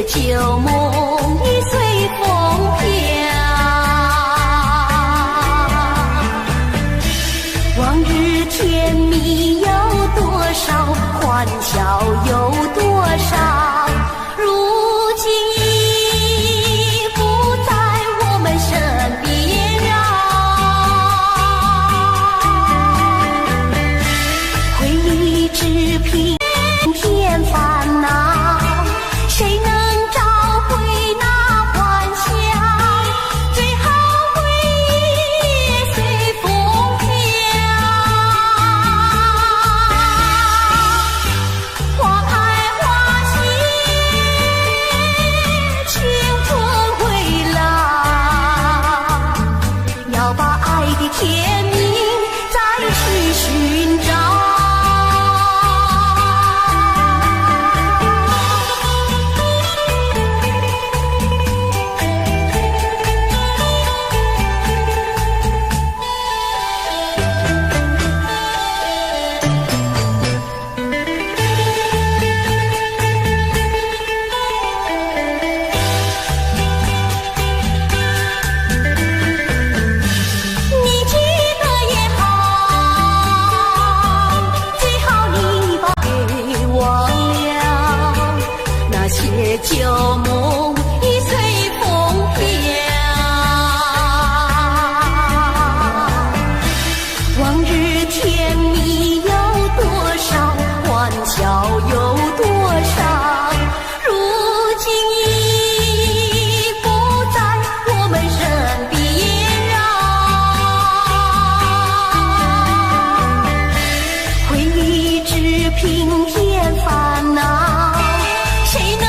旧梦已随风飘，往日甜蜜有多少，欢笑有多少，如今已不在我们身边啊。回忆只凭片烦恼，谁能找回那欢笑？最后回忆也随风飘。花开花谢，青春回老，要把爱的甜蜜再去寻找。旧梦已随风飘，往日甜蜜有多少，欢笑有多少，如今已不在我们身边啊。回忆只凭添烦恼，谁能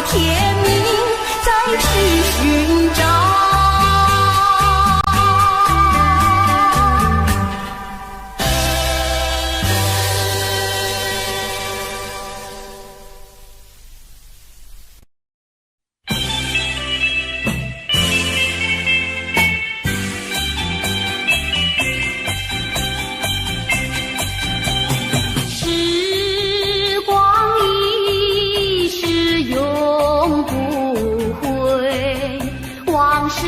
甜蜜再去寻找。时光一逝永不回，往事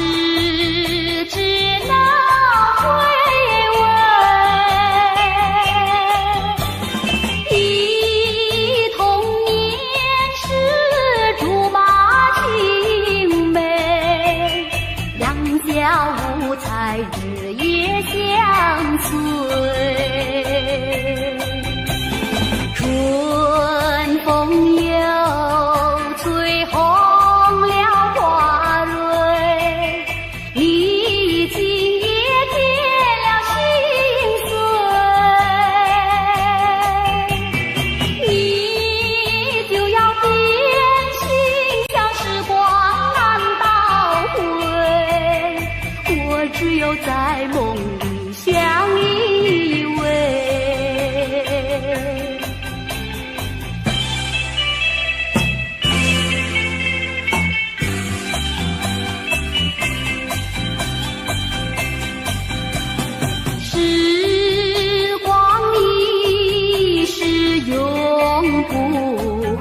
只能回味。忆童年时竹马青梅，两小无猜日夜相随。春风又吹红了花蕊，历经也添了心碎。你就要变心，像时光难倒回，我只有在梦里相依偎。时光一逝永不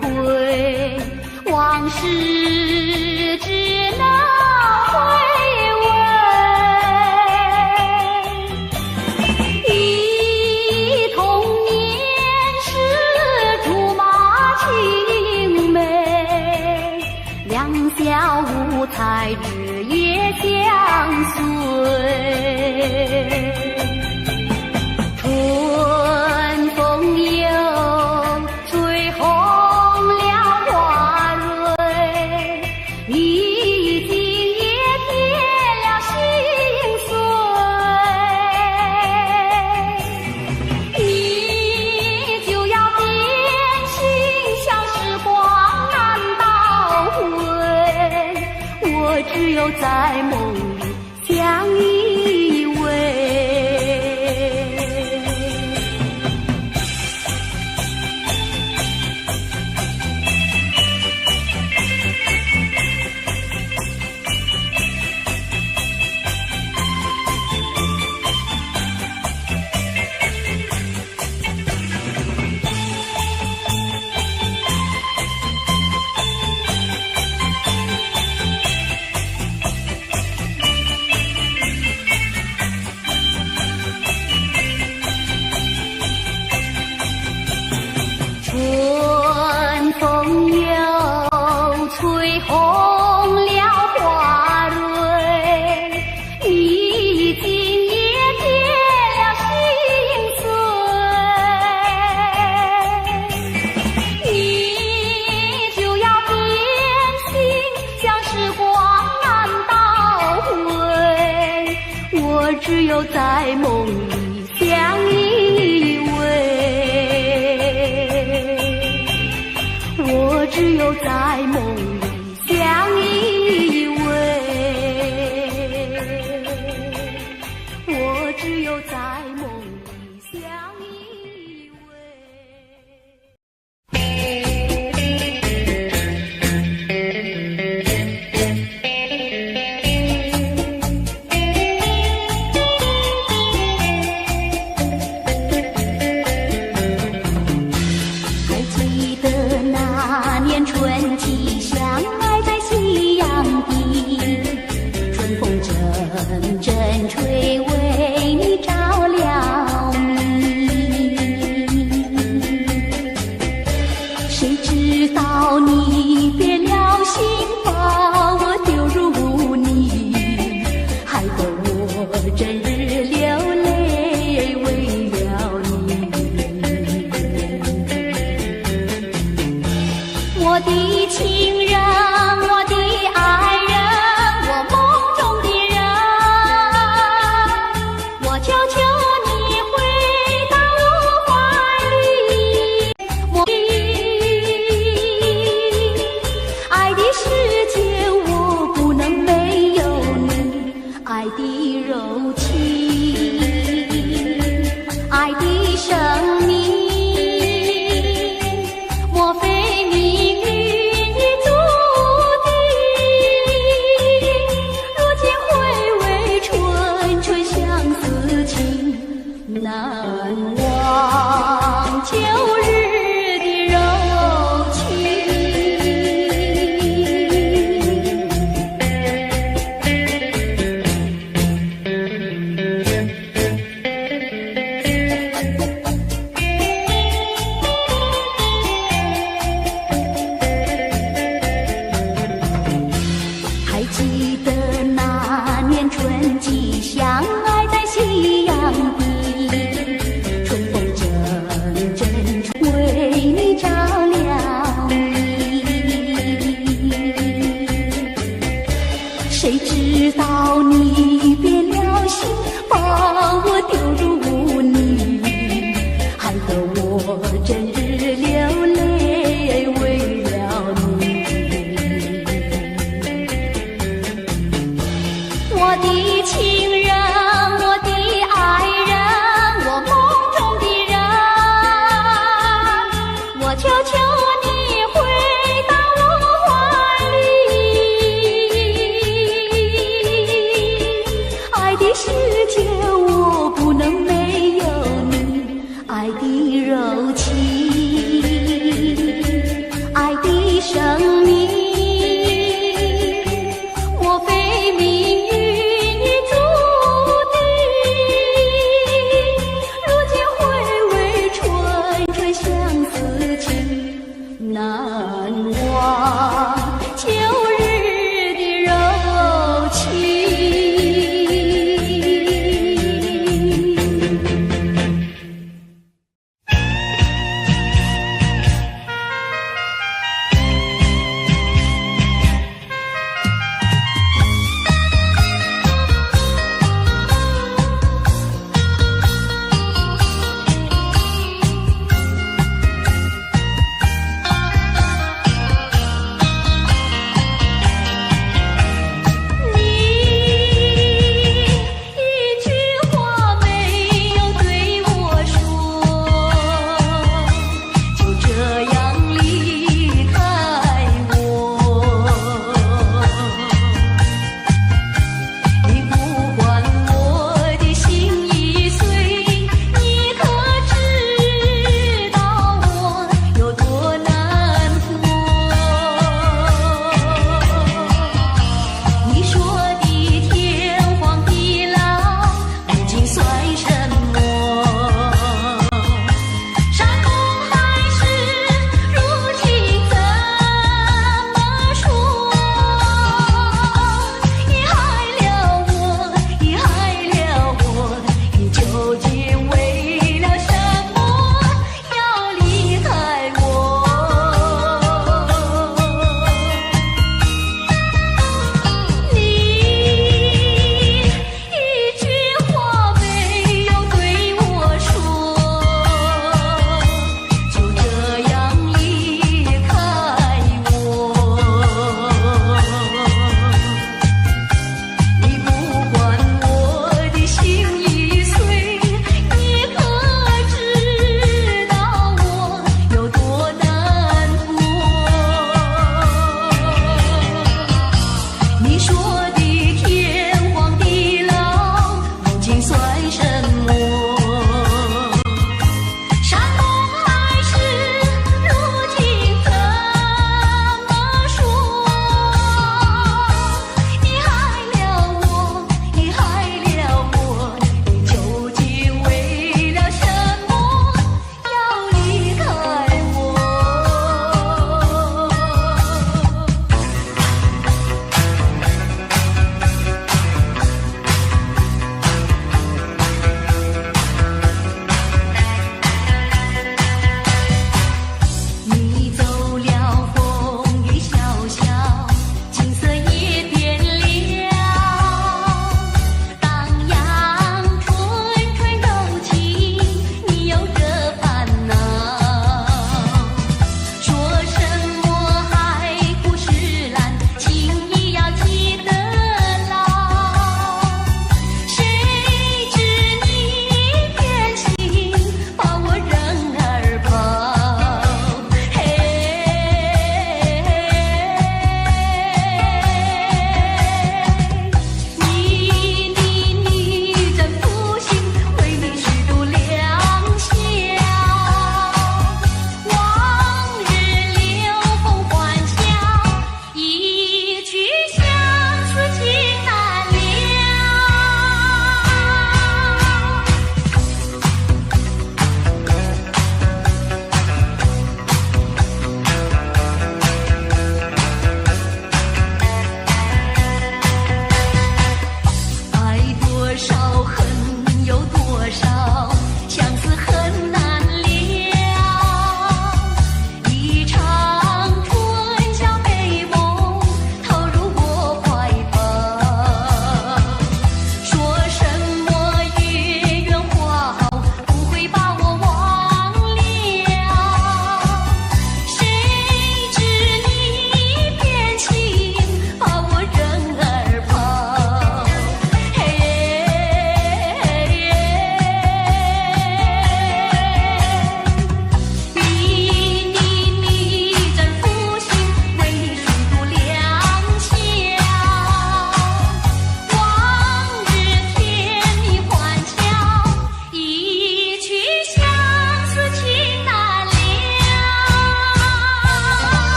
回，往事只能回味。只有在梦里相依偎，我只有在梦里相依偎，我只有在梦里相依偎。阵阵吹，为你照了明。谁知道你变了心，把我丢入污泥，害得我整日流泪为了你。我的情人，我的爱人，我梦中的人，我求求你回到我怀里。我爱的世界，我不能没有你，爱的柔情，爱的生命。莫非命运已注定，如今回味纯纯相思情，难忘旧日的柔情。还记得那年春季，相爱在夕阳底，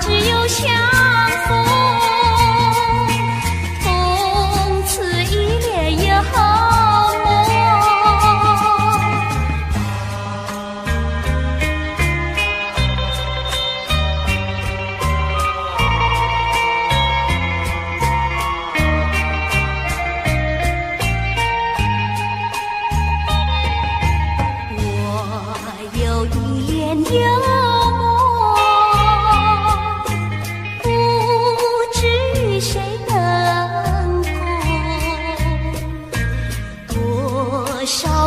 只有相逢，从此依恋也好梦。我有一恋有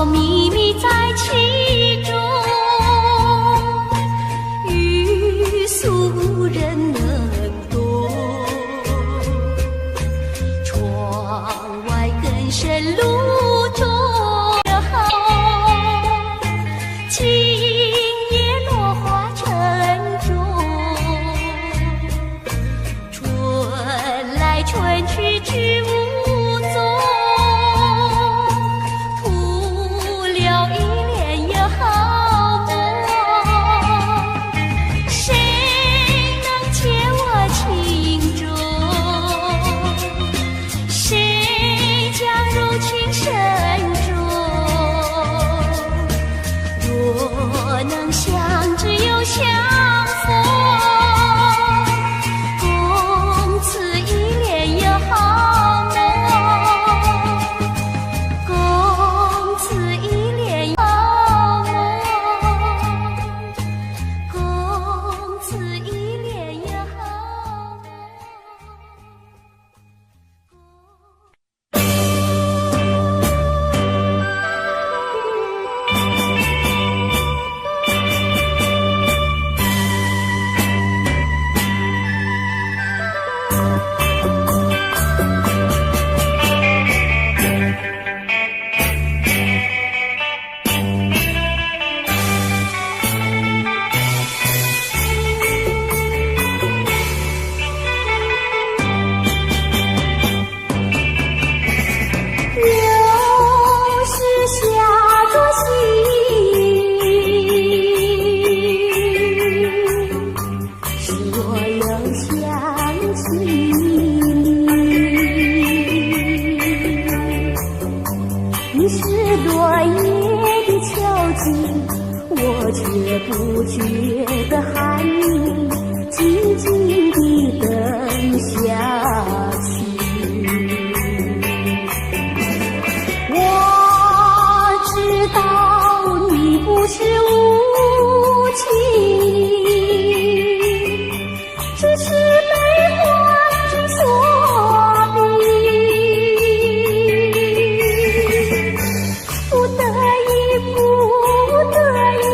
秘密在其中，欲诉无人能懂。窗外更深路中，今夜落花沉重。春来春去去无踪。能相只有相逢，共此一恋也好梦，共此一恋也好梦，共此一恋也好梦。你是落叶的敲击，我却不觉得寒意，静静地等下去。我知道你不是无情，只是悲欢之所逼。不得已，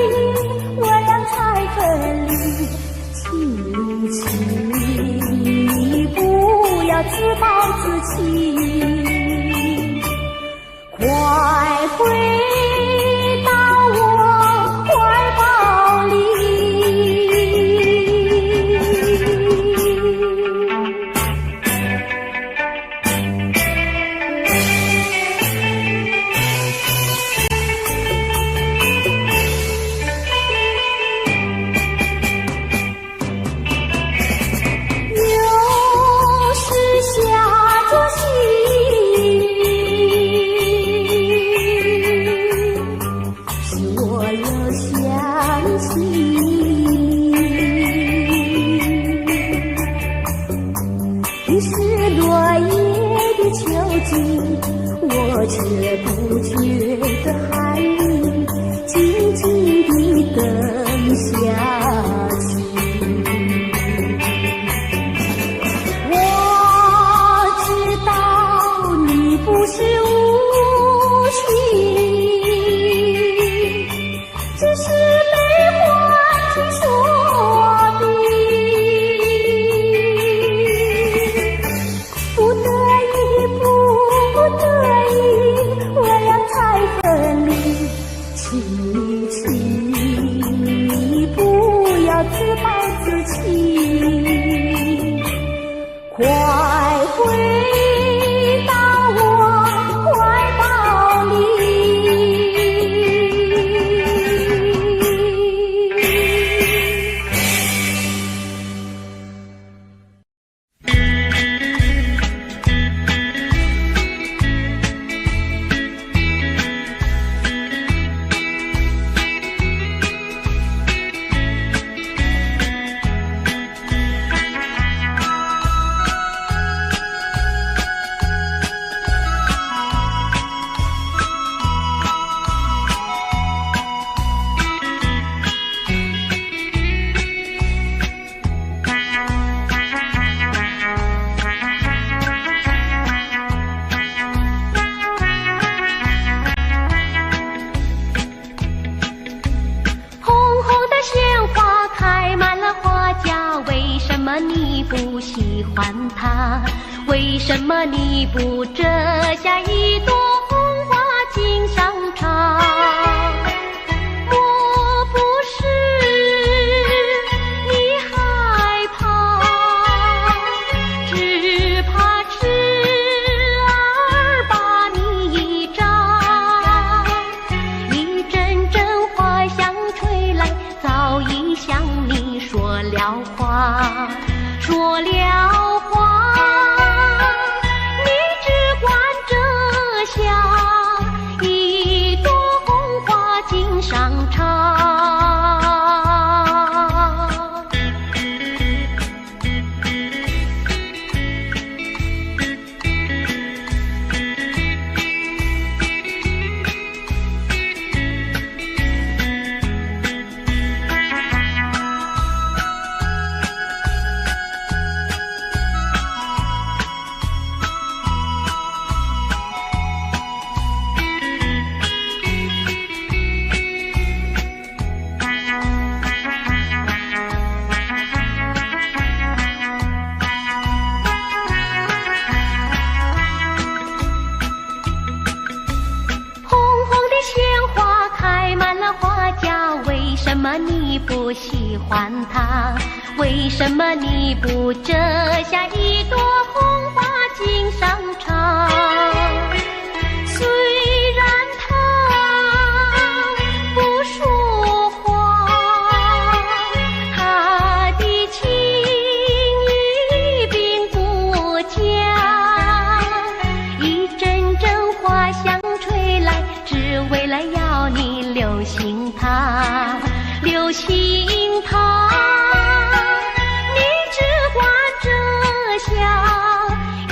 我俩才分离。请你不要自暴自弃，快回到我怀抱里。你是落叶的秋季，我却不觉得寒意，静静地等下去。我知道你不是无情，只是悲欢之所逼。我俩才分离，请你不要自暴自弃，快回到我怀抱里。喜欢他？为什么你不折下一朵红花锦上插？莫不是你害怕，只怕痴儿把你扎。一阵阵花香吹来，早已向你说了话，说了话。为什么你不喜欢他？为什么你不折下一朵红花锦上插？虽然他不说话，他的情意并不假。一阵阵花香吹来，只为了要你留心他。留心他，你只管折下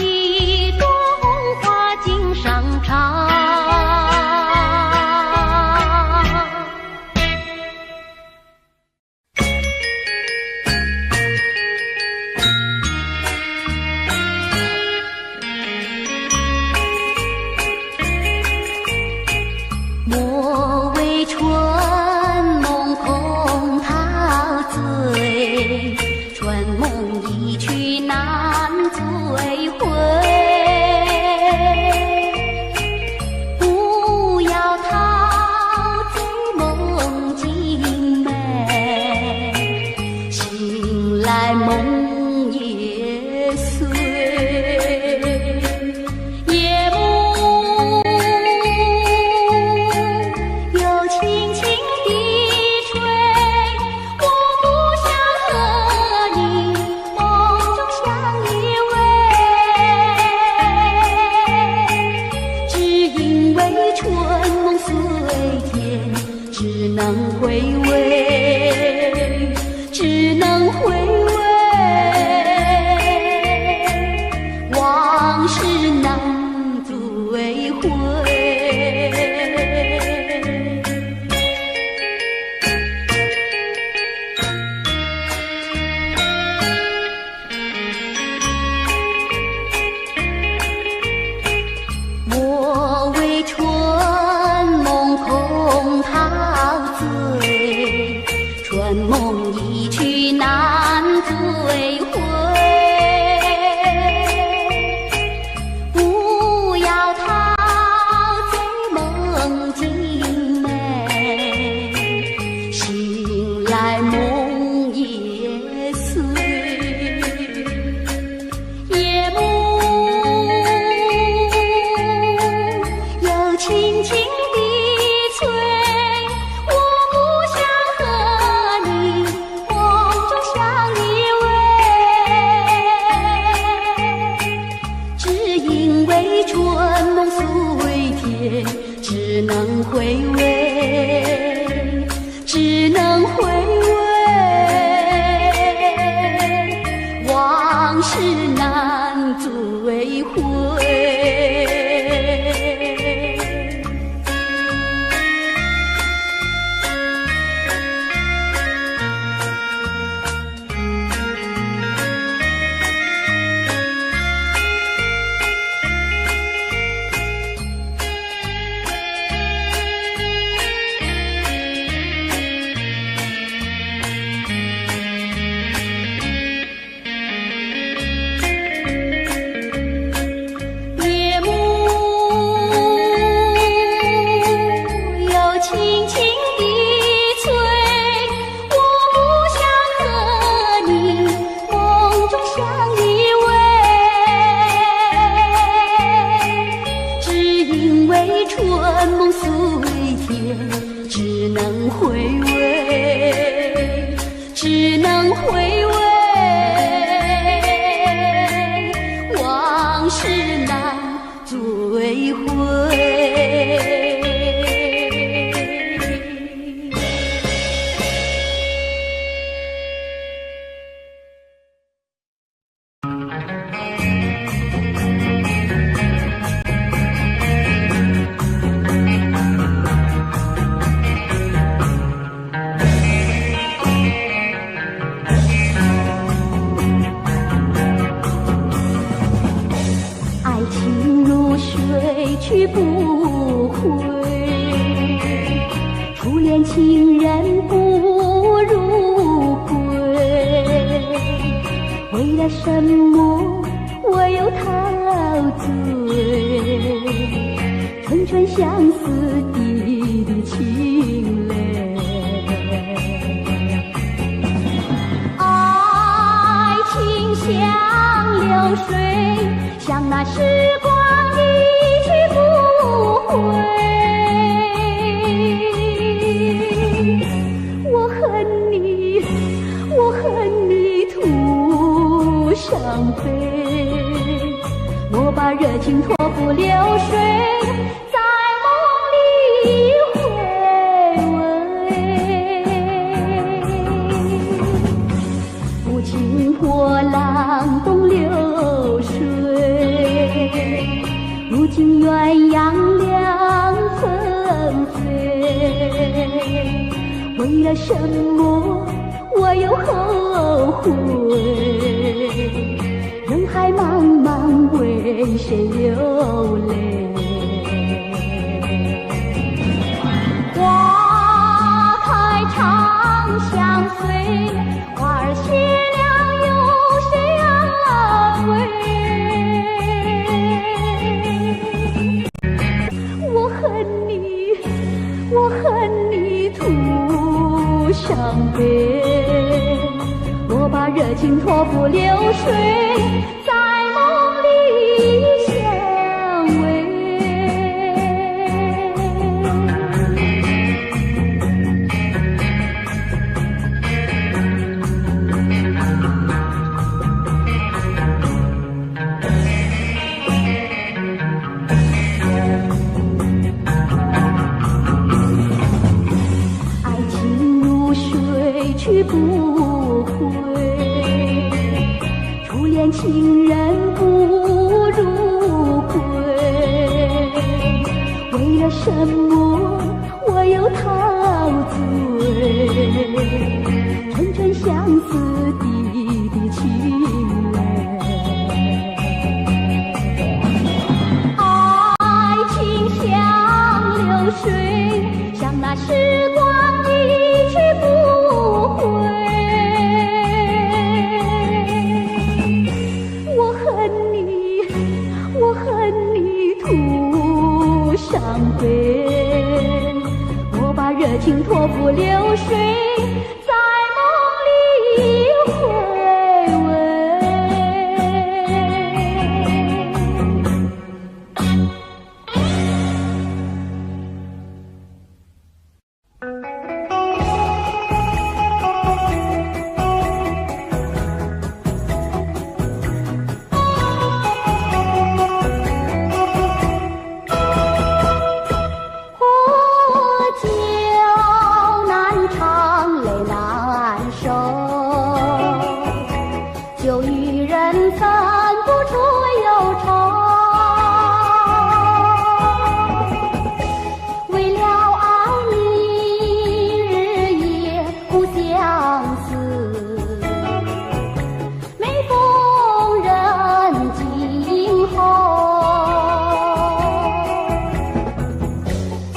一朵红花锦上插。莫为春春梦一去难追回，不要陶醉梦境美，醒来梦也碎。夜幕又轻轻地吹，春梦虽甜，只能回味，只能回味，往事难追回。莫为春梦空陶醉，春梦一去难恋情人不如归，为了什么我又陶醉？春春相思滴滴情泪，爱情像流水，像那时光一去不回。我恨你徒伤悲，我把热情托付流水，在梦里回味。不经波浪东流水，如今鸳鸯两纷飞。为了什么我又后悔？人海茫茫，为谁流泪？花开长相随，花儿谢了有谁安慰？我恨你徒伤悲，我把热情托付流水，在梦里相偎。爱情如水去不回，初恋情人不如归。为了什么我又陶醉？春春相思滴滴情泪，爱情像流水，像那时光一去不回。我恨你徒伤悲，我把热情托付流水，在梦里回味。就与人分不出忧愁，为了爱你日夜不相思，每逢人静候，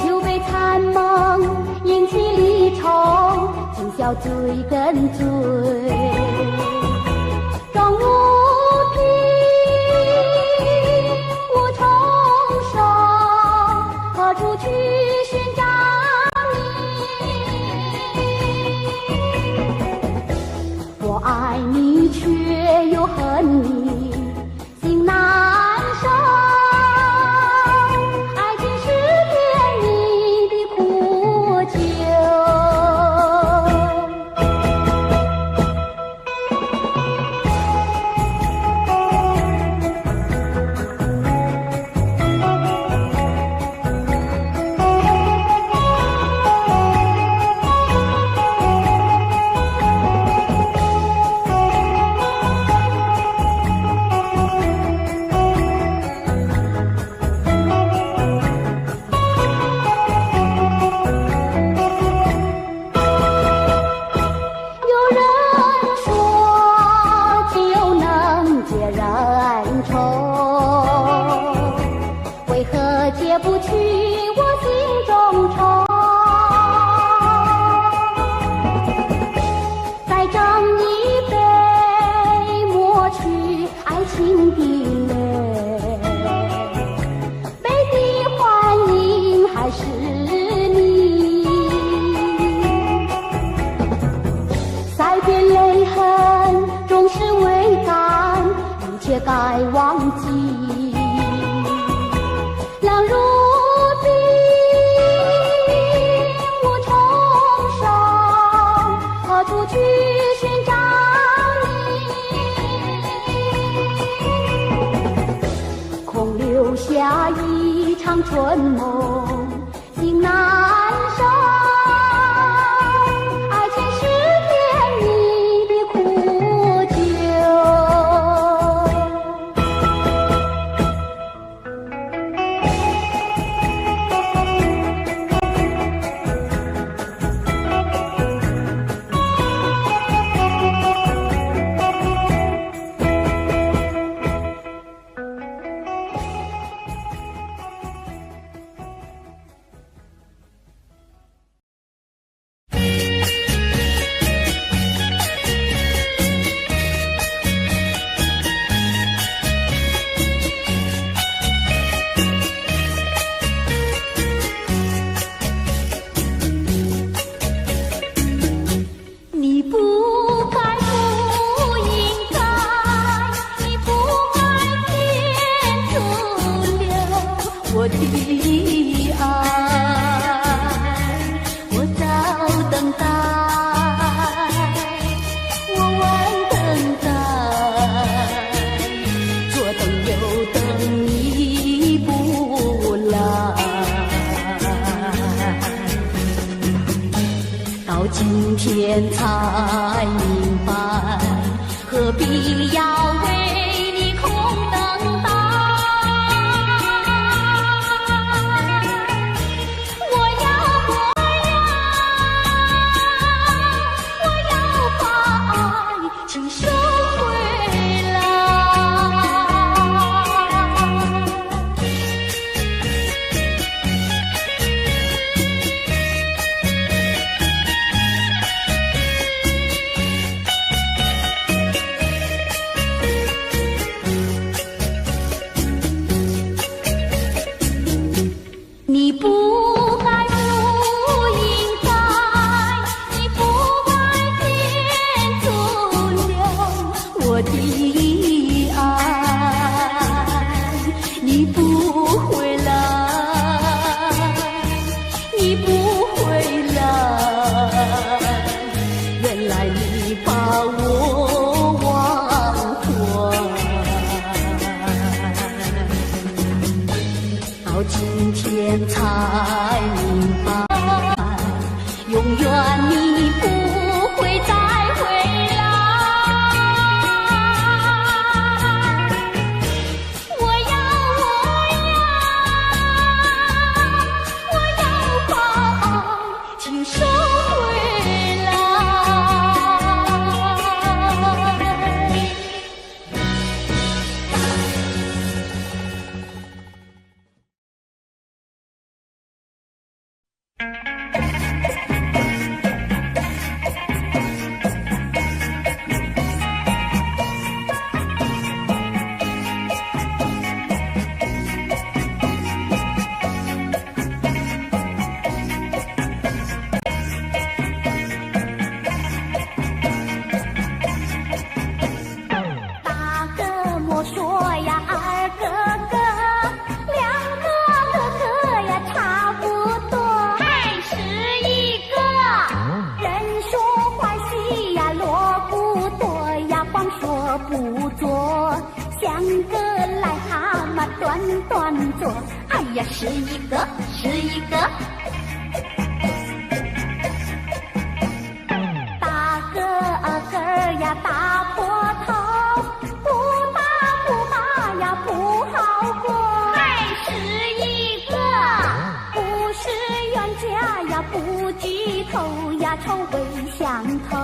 就被残梦引起离愁，今宵醉更醉。装无凭无重生，何处去寻找你？我爱你却又恨你，心难受。爱情是甜蜜的苦酒。该忘记。狼入病，无从生，何处去寻找你？空留下一场春梦，心难收。今天才明白，何必要为你空等待？我要把爱亲手回来。你不该，不应该，你不该天阻留我的爱，你不回来，你不回来，原来你把我忘怀。到今天才明白，永远你不会再回来。我要把爱亲手回来。不做，像个癞蛤蟆短短做，哎呀，是一个是一个。大个个呀大破头，不打不骂呀不好过，还是一个不是冤家呀不聚头呀臭味相投。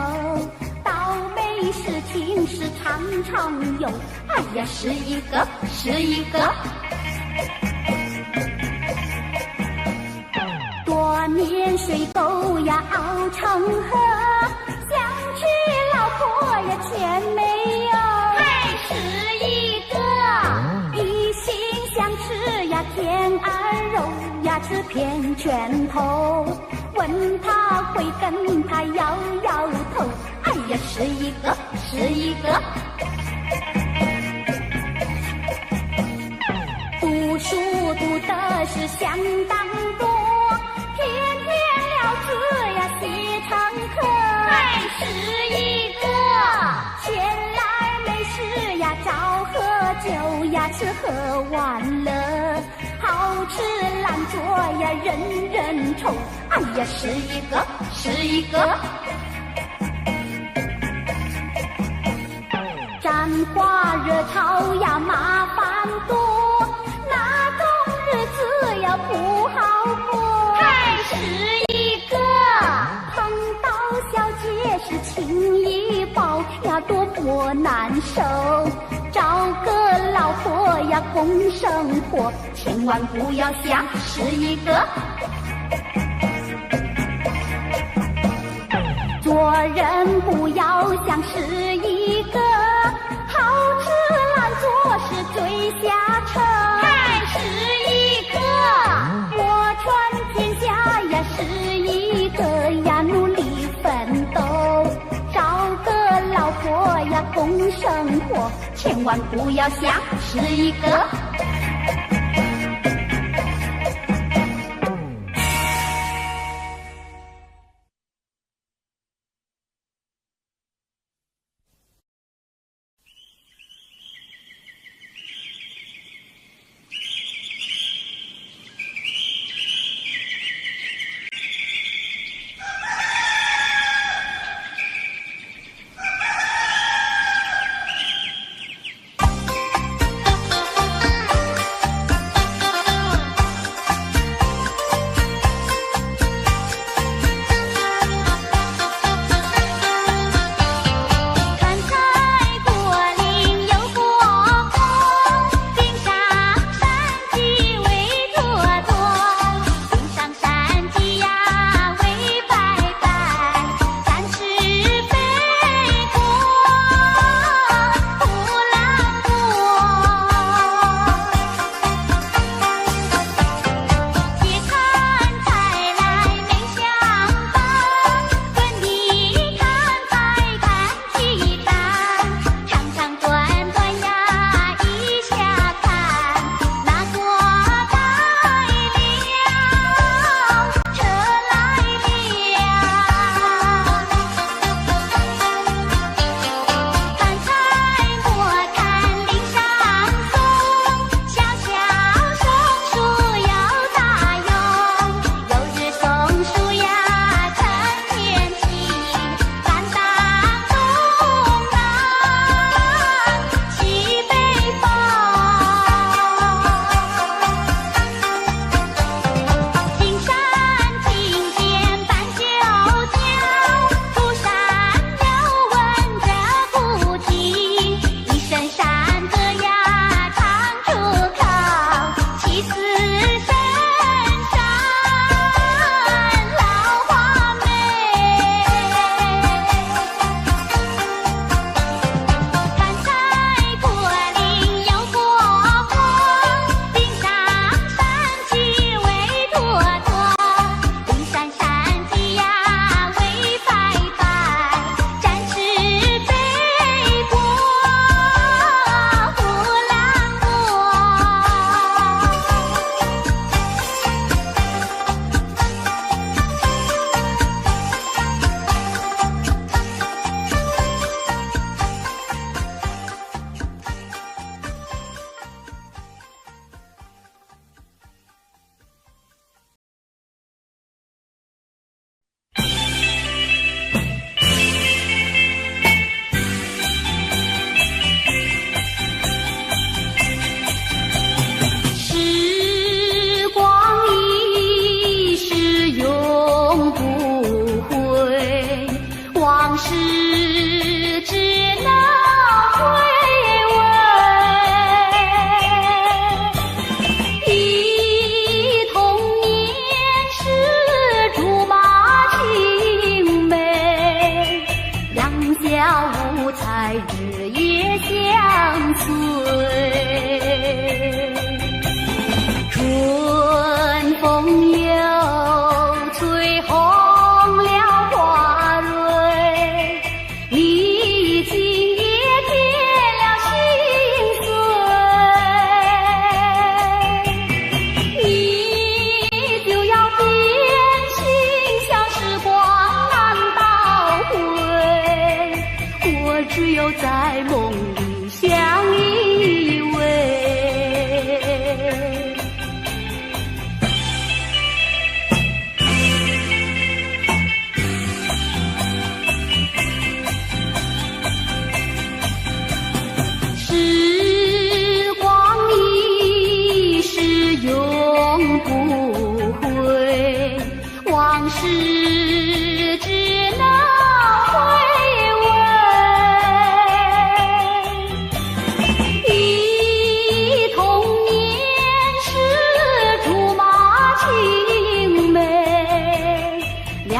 倒霉事情是常常有，哎呀，是一个是一个。多年水沟呀熬成河，想娶老婆呀却没有，还是一个一心想吃呀天儿肉呀吃片拳头，问他会跟他摇摇头，哎呀，是一个是一个。书读的是相当多，天天了字呀写成课，还是一个闲来没事呀找喝酒呀吃喝玩乐，好吃懒做呀人人宠，哎呀是一个是一个。沾花惹草呀麻烦多，那种日子呀不好过，还是一个碰到小姐是情谊抱呀多么难受，找个老婆呀共生活，千万不要想是一个。做人不要想是一个，好吃懒做是最下策，还是一个我传天下呀是一个呀努力奋斗，找个老婆呀共生活，千万不要想是一个。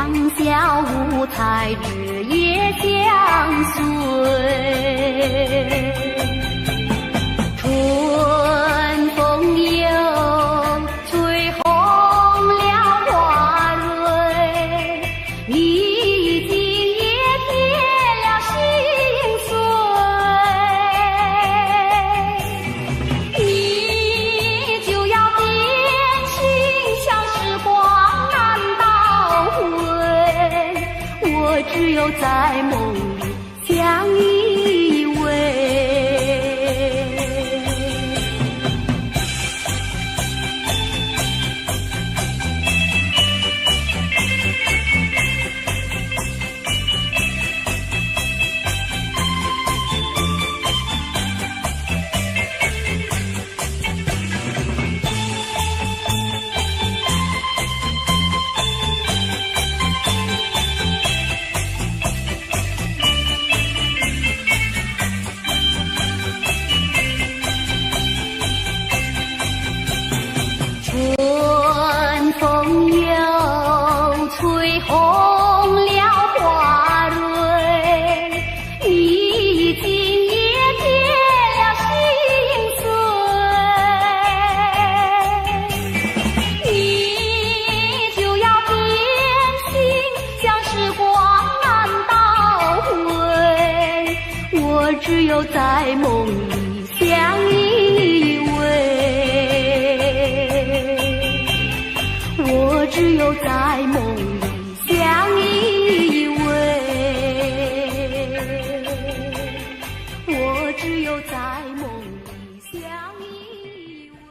两小无猜，日夜相随。春风又吹红了花蕊，你今也添了心碎。你就要变心，像时光难倒回，我只有在梦里相依偎。春风又吹红了花蕊，你今也添了心碎。你就要变心，像时光难倒回，我只有在梦里相依偎。我只有在梦里相依偎，我只有在梦里相依偎。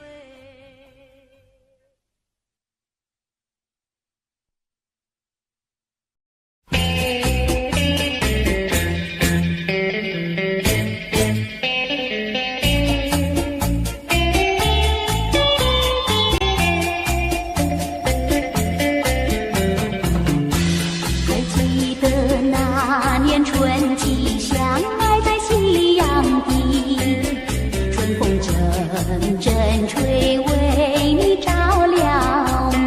春季相爱在夕阳底，春风阵阵吹，为你照了迷。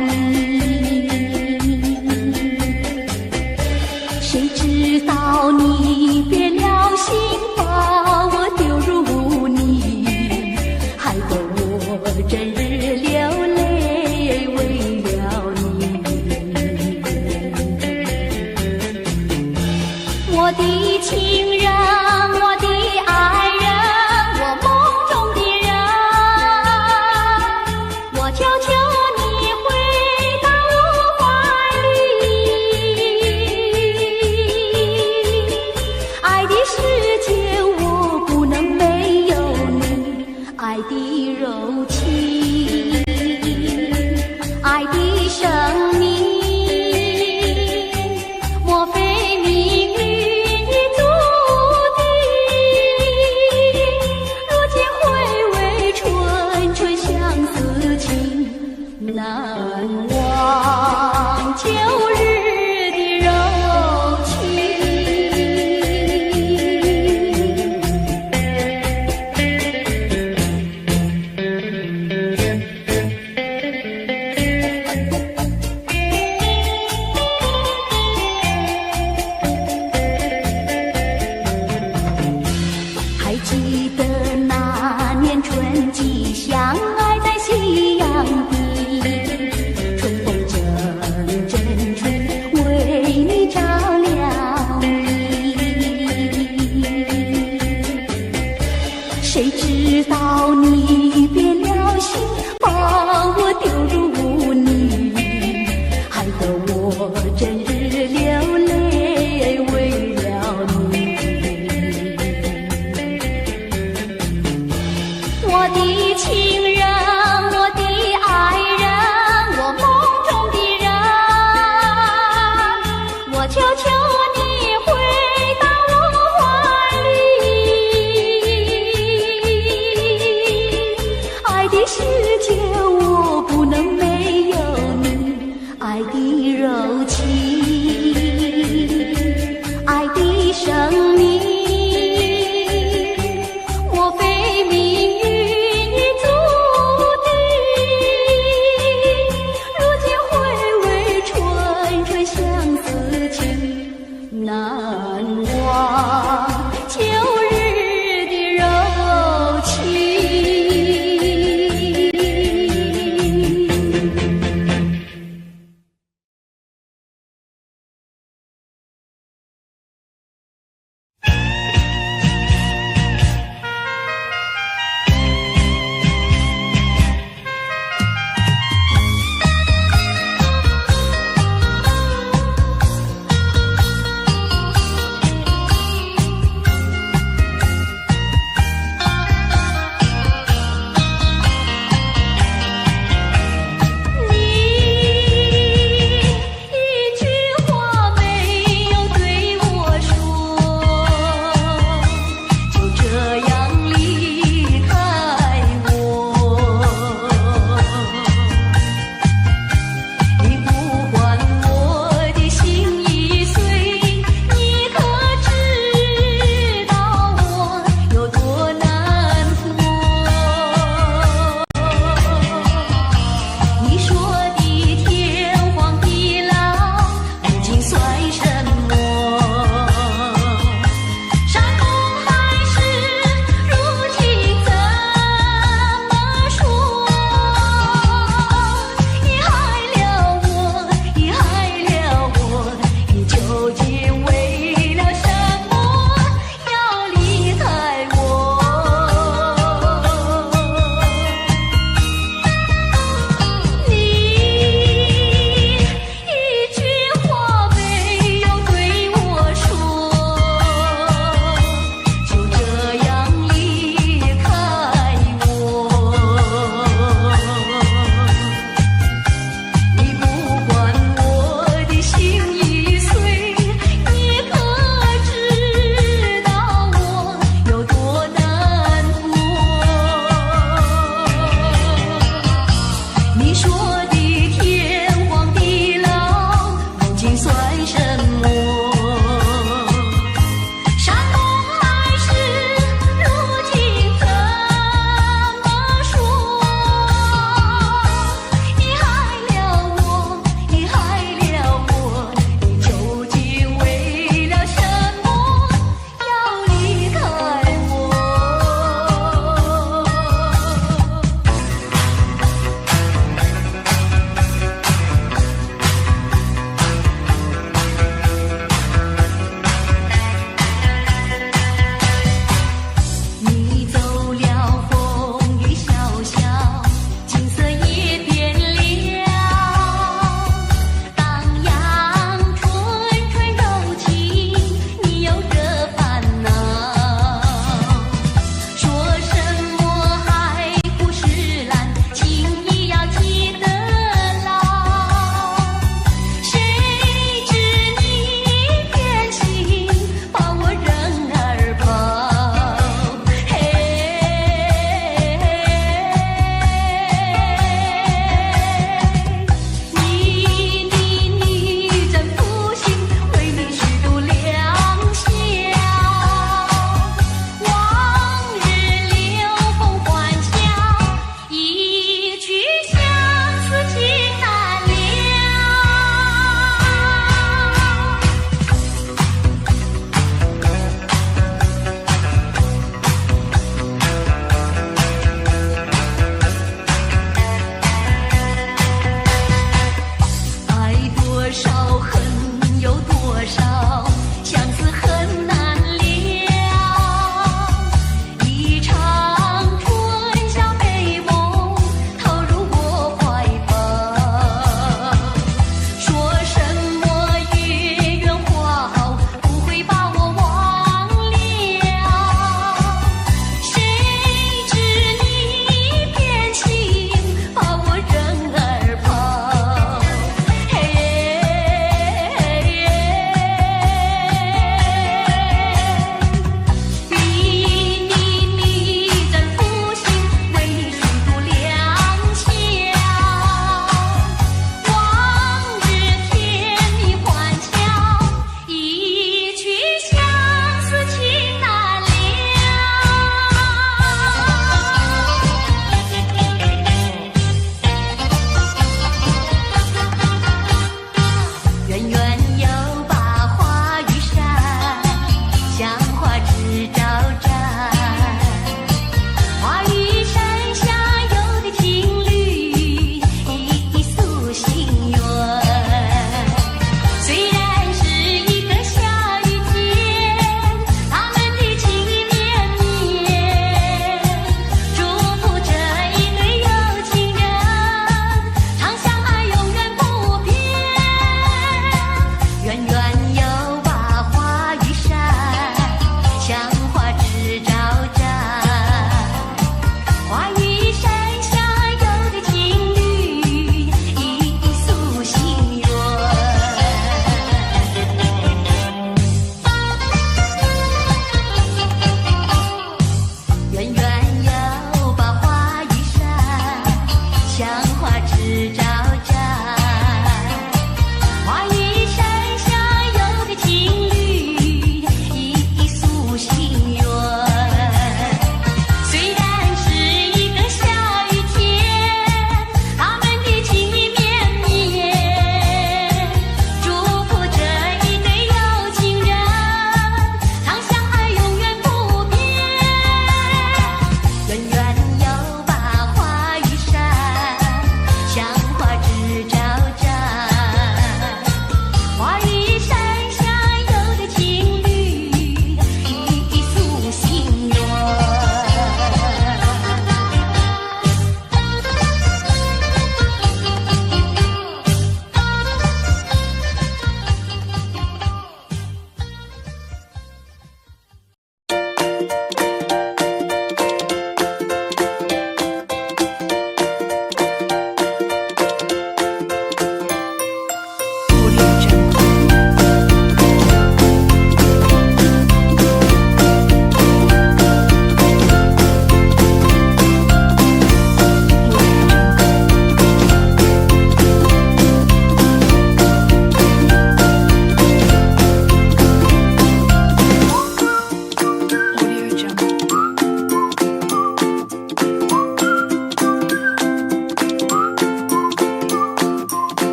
谁知道你变了心，把我丢入污泥，害得我整日流泪为了你。我的情人，我的爱人，我梦中的人，我求求你回到我怀里。爱的世界我不能没有你，爱的柔情，爱的生命，莫非命运难忘旧日的柔情。还记得那年春季相爱在夕阳底，谁知道你变了心，把我丢入污泥，害得我整日流泪为了你。我的情人，我的爱人，我梦中的人，我求求你回到我怀里。爱的世界我不能没有你，爱的柔情，爱的生命，莫非命运已注定？如今回味春春相思那